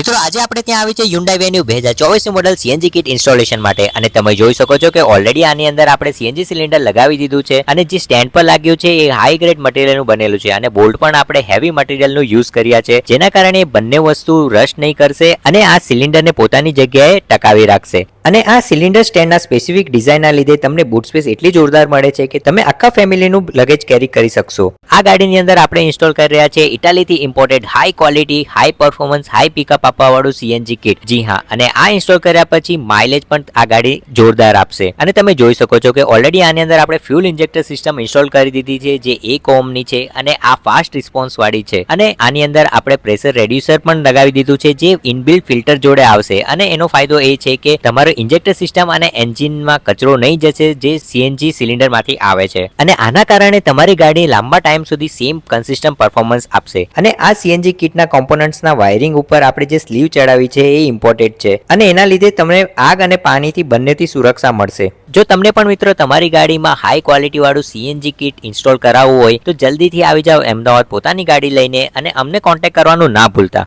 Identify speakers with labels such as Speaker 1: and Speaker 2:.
Speaker 1: મિત્રો આજે આપણે ત્યાં આવી છે Hyundai Venue 2024 model CNG kit installation માટે અને તમે જોઈ શકો છો કે ઓલરેડી આની અંદર આપણે CNG સિલિન્ડર લગાવી દીધું છે અને જે સ્ટેન્ડ પર લાગ્યું છે એ હાઈ ગ્રેડ મટીરિયલનું બનેલું છે અને બોલ્ટ પણ આપણે હેવી મટીરિયલનું યુઝ કર્યા છે જેના કારણે બંને વસ્તુ રશ નહીં કરશે અને આ સિલિન્ડરને પોતાની જગ્યાએ ટકાવી રાખશે અને આ સિલિન્ડર સ્ટેન્ડના સ્પેસિફિક ડિઝાઇનના લીધે તમને બૂટ સ્પેસ એટલી જોરદાર મળે છે કે તમે આખા ફેમિલીનું લગેજ કેરી કરી શકશો આ ગાડીની અંદર આપણે ઇન્સ્ટોલ કરી રહ્યા છે ઇટાલીથી imported high quality high performance high pickup આપવા વાળું CNG કિટ જી હા અને આ ઇન્સ્ટોલ કર્યા પછી માઇલેજ પણ આ ગાડી જોરદાર આપશે અને તમે જોઈ શકો છો કે ઓલરેડી આની અંદર આપણે ફ્યુલ ઇન્જેક્ટર સિસ્ટમ ઇન્સ્ટોલ કરી દીધી છે જે 1 ઓહ્મની છે અને આ ફાસ્ટ રિસ્પોન્સ વાળી છે અને આની અંદર આપણે પ્રેશર રેડ્યુસર પણ લગાવી દીધું છે જે ઇનબિલ્ટ ફિલ્ટર જોડે આવશે અને એનો ફાયદો એ છે કે તમારો ઇન્જેક્ટર સિસ્ટમ અને એન્જિનમાં કચરો નહીં જશે જે CNG સિલિન્ડરમાંથી આવે છે અને આના કારણે તમારી ગાડી લાંબા ટાઈમ સુધી સેમ કન્સિસ્ટન્ટ પરફોર્મન્સ આપશે અને આ CNG કિટના કોમ્પોનન્ટ્સના વાયરિંગ ઉપર આપણે જે સ્લીવ ચડાવી છે એ ઇમ્પોર્ટેન્ટ છે અને એના લીધે તમને આગ અને પાણીથી બંનેથી સુરક્ષા મળશે જો તમને પણ મિત્રો તમારી ગાડીમાં હાઈ ક્વોલિટી વાળું CNG કિટ ઇન્સ્ટોલ કરાવવું હોય તો જલ્દીથી આવી જાઓ અમદાવાદ પોતાની ગાડી લઈને અને અમને કોન્ટેક્ટ કરવાનું ના ભૂલતા